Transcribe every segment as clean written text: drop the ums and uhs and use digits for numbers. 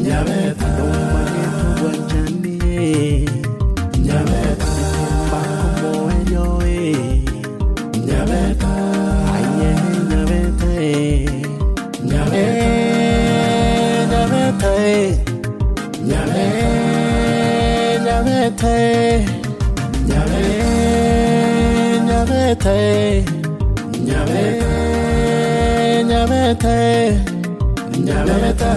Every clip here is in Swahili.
Nyabeta Nyabeta Nyabeta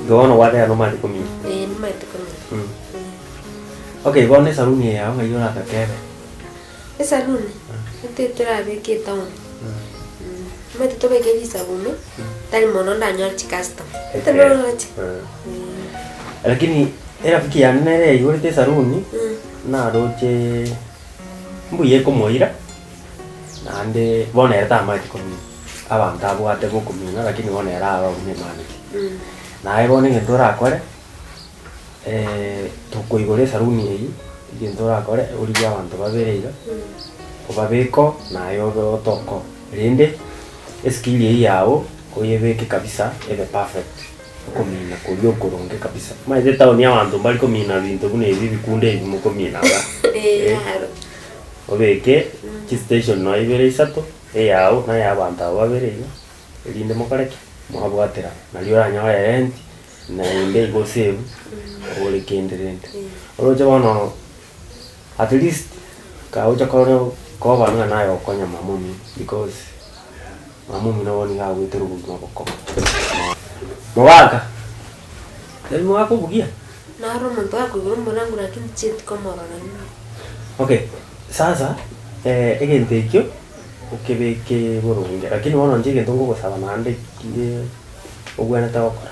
Go on, what I know my community. Okay, one is a room here. I'm going to get a saloon. It's a rabbit get down. Met to make a saloon. Then Monon custom. Lakini rafiki yanne yule saruni na roche mbuye komoira nande bona eta maji komi abantu abwate gukumina lakini bona era aba unemane na ebone ngendora akore tukuigore saruni iyi ngendora akore uri abantu babereira obabeko na yobe otoko rinde skill iyi yawo koyebeke kabisa ebe perfect komina kurio koronge kabisa maze taoni abantu bali komina bintu bune bikunde bimukomina ba obeke ki station no ibere isato yao na yabantu ababereyo rinde mokareke muhabwatera nalio nyara rent na inde go save ole kenderent oroje bono at least ka oja ko bana nayo konya mamumi because mamumi no woni ga gwitero gukoko Mwaka. Dari mwaka bugia. Na romo ndo akugurumbo nangu lakini cheti kama rana. Okay. Sasa egentekyo ukebeke borunge lakini wono njige ndongo gusaba nande kire ogwana tawakora.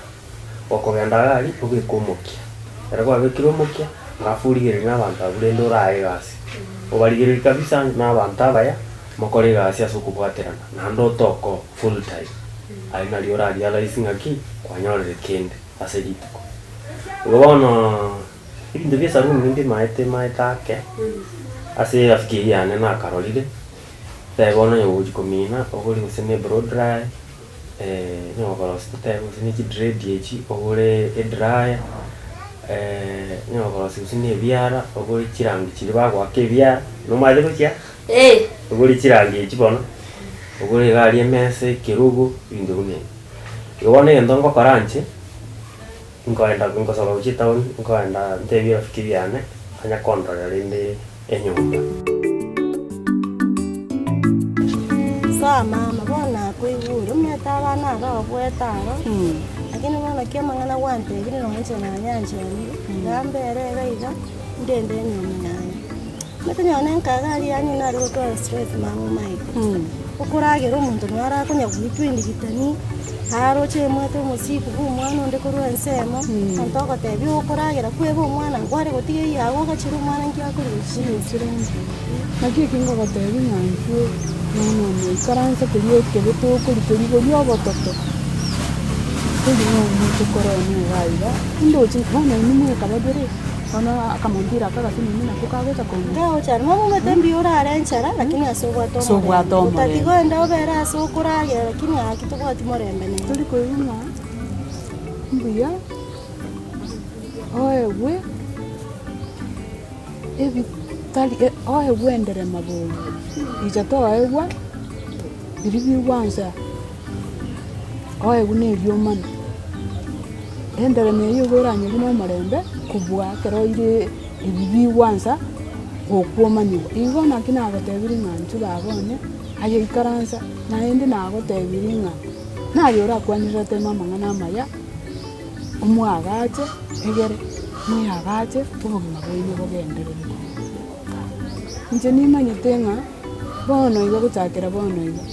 Okogenda gali ubikomokia. Era kwa bekiromokia ngafurigere n'abantu abulendo rae gasi. Obarigere kabisa n'abantu abaya mokore gasi asukubwaterana. Nando toko full time. Aina liora realizing aki kwanyore kende asedituko ubona ibintu byesa rumwe maitake ase afiki yana na karolide tebona yobuji komina oguri gusene broad dry no kolos tebe gusene ki dread yechi ogure dry no kolos gusene biara oguri kirangi kiri bagwa kebya no maze gutya oguri kirangi yechi bona ogure gali emese kirugu ibintu bune yobone ndongo karanje ngoenda ngosaba uchitaoni ngoenda ndebira fikiriane anya kontrola rinde enyumba sa mama bona kuiguru meta bana ro bwetaro lakini bona kema ngana wante gine no mche na nyanje ni ngambere gaiga ndende nyuma yayo meta nyone nkagali yani na ro to stress mama mai ukuragira umuntu nwara kunya kwitwindi gitani haro che mwete musiku ku mwana onde ko ruensemo antoko tebyo ukuragira kwebo mwana ngware gotige yago gachira mwana ngiya kuri shirenze naki kingo gotebi nanfu no karanza kuliye kebeto kuri kuri byo bototo kuri no mutu koroni waiga ndo chikona ni mwe kabadere ona akamundira akaga kinini nakukagota kongo ngao cyane mama metembi urarenchara lakini asogwa tomo tatigo enda obera asokuragira lakini akitugwa timorembe ne tuli ko yuma mbuya oewe ebi tali oewe ndere mabongo ijato oewe biribi wanza oewe ne byomana endere me yogoranye bino marembe kubwa kero ire ibibi wanza okuomanyo igo nakina agotebiri nganchu babone aye ikaranza na ende na agotebiri nga na yora kwanira tema mangana maya umwagache egere ni agache ubugima bwine bogendere nje ni manyitenga bono igo gutakira bono igo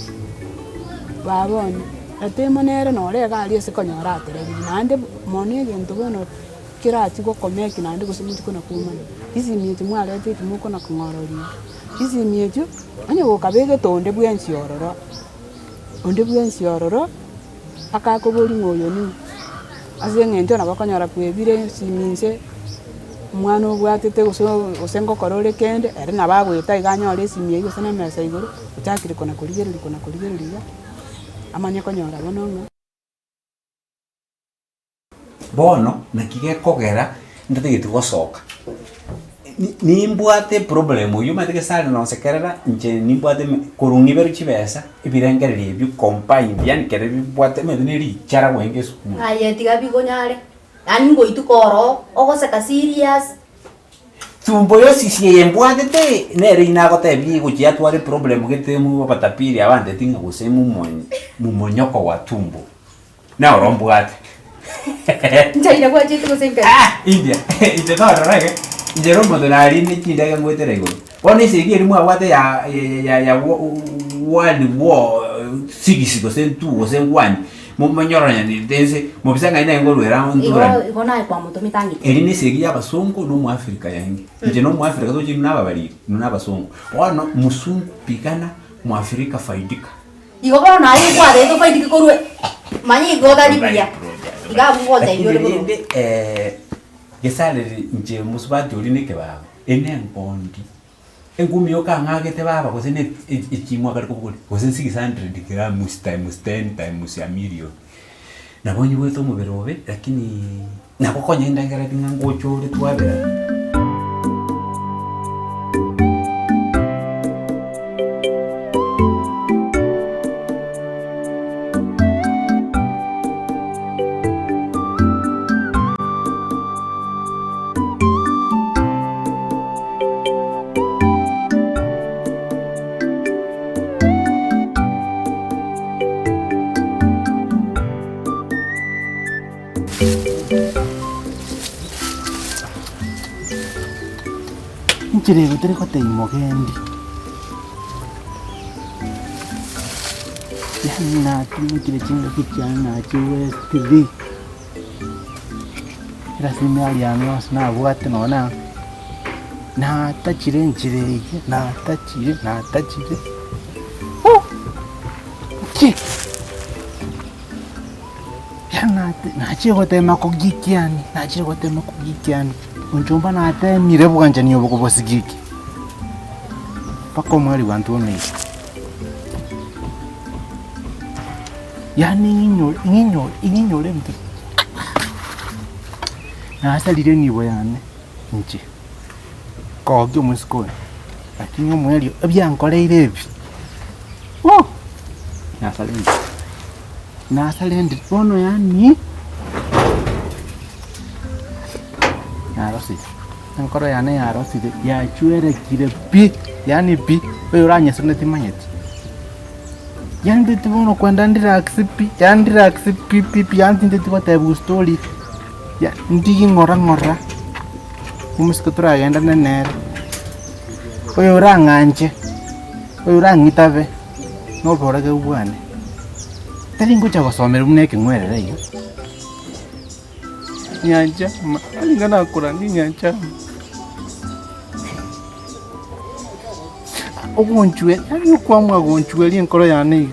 babone atema nere no rega ali se konyora atere nande mone gento bono kirati go komeki nande gusimuti kuna kumana hizi mietu mwalete tumuko na kungorori hizi mietu anye go kabege tonde bwensi yororo onde bwensi yororo akakobori ngoyo ni ase ng'ento nabo okonyora kwebire siminse omwana obwatete gose ngokora ore kende ere nabo agweta iga anyora esimi eywo gose na emesa igoro ochakire kona korigereria amanye konyora bono ng'a bono naki gekogera ndategete gosoka nimbwate problem uyu matike sale no sekerera nje nimbwate kurungi beru chibesa ibirengererie byu combine yani kere bibwate medine ri chara wenge su aye tiga bigonyare ani ngo itukoro ogoseka serious tumbo yo sisi yembwate te nere inagote bi guchia tware problem gete mu batapiri abande tinga gusemu mumonyoko wa tumbo na orombwate nchaina kwa chitu gosenga India ite thora rage njero modo na ri ni kindaga ngwetera iguru bona ise igi rimu awate ya one war sigisigo sentu ose one mumanyoranya ni dense mubisanga ina ngoro era ndura igona kwa muto mitangi eri ni segi ya basongo no mu Afrika yangi nje no mu Afrika to jinu nababali no basongo bona musungu pigana mu Afrika faidika igo bona ayi kwa de to faidika korwe manyi goda libya igabu ngoza yoro gesale nje musubati ulinike baba ene ngondi engumi yokangagete baba kose ne ichimwa kali kubuli kose 600 grams times 10 times a million nabonye bweto muberobe lakini nakokonya ndangara bingango chore twabera Chire gutere kote imogendi. Yana kile chinga kichana chiwe TV. Rasmi ali anos na bwate nona. Na tachire nchire na tachire. Oh. Ki. Yana na chire kote makogikiani, unjomba na ate mire bwanje niyo bokobosigiki pako mwali wantu one yani inyo le mtu na asalire nibo yane nje kogyo musikole lakini mwali ebyankoleire ebi na salende bono yani Arosi. Nkoro yane arosi ya chuere kire pi yani pi uranye suneti manyeti. Yani nditi bono kwenda ndirax pi yani ndirax pi yani nditi kwa tebu story. Ya ndigi ngora. Umusko turagenda nenere. Oyo uranganje. Oyo urangitabe. No borage ubwane. Tari ngucha gosomera umuneke ngwerere iyo. Nyanja alingana akura ni nyanja ogonchwe ari kwa mwa gonchwe li nkoro yane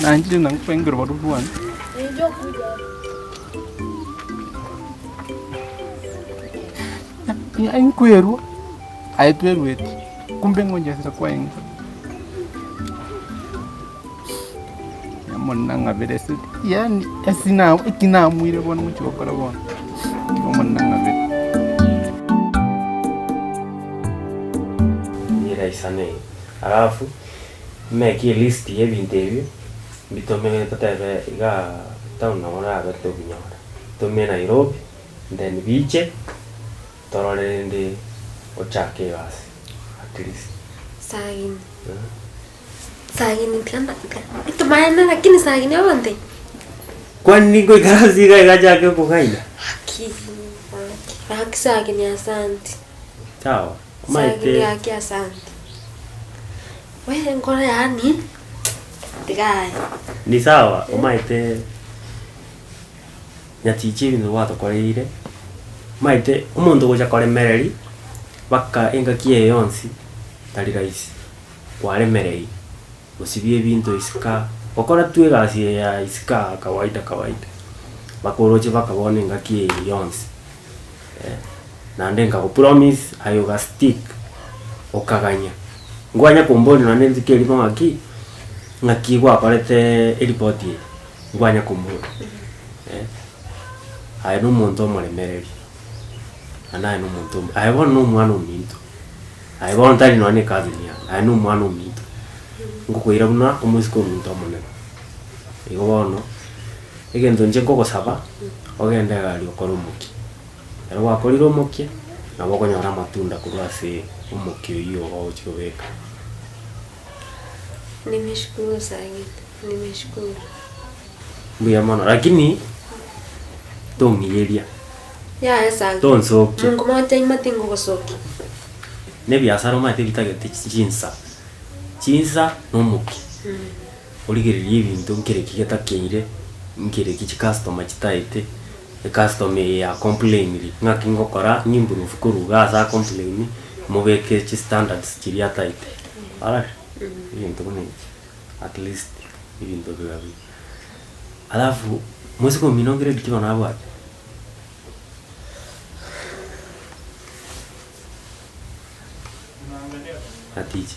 nanjire nang pengero baru buan ni ain kweru ai tweru eti kumbe ngonja sasa kwa inga monanga beresi yani esina ikina muire bona mucho kora bona monanga be ira isane alafu meki list y'ebintu ebyo bitome tatebe iga town na mona aberto binyora tome Nairobi then biche torore ndi ochake basi at least sagini tanda itu mana lakini sagini awante kwani kwa kazi gaja ke kukaida haki sagini asante sawa sagini haki asante wewe ngora yani tigai ni sawa umaite nyatichi bintu watokoreire maite umuntu goja koremereri baka enga kie yonsi tari raisi kwaremerei gusibie bintu isika okora tu egasi ya isika kawaida bakoroche bakabone ngaki yonse na ndenga ko promise ayo ga stick okaganya ngwanya kumboni na nende keli ngaki gwa parete report ye ngwanya kumboni ayo no muntu omuremereri ana no muntu ayo no mwana ominto ayo ntari no ane kazi niya ayo no mwana ominto ngukwira buna omusiko omuntu omunene igo bono egento nje nkogosaba ogende gari okora omoki ero wakorire omoki nabo okonyora amatunda korwa ase omoki oyo ochirobeka. Nimeshukuru sana, nimeshukuru. Mbuya mono lakini tongiyeria Ya esa. Tonsoki. Mungu mmoja imatingo gosoki. Ne biasara mate bitagete chinsa nomoki. Origeririe ibintu nkireki getakeire nkireki customer chitaite customer ya complain ngaki ngokora nyimprove kuruga za complain mubeke chi standards chiria taite ala ibintu bune at least ibintu bigabi alafu mwezi kwa minongere dikiwa na abwa atiji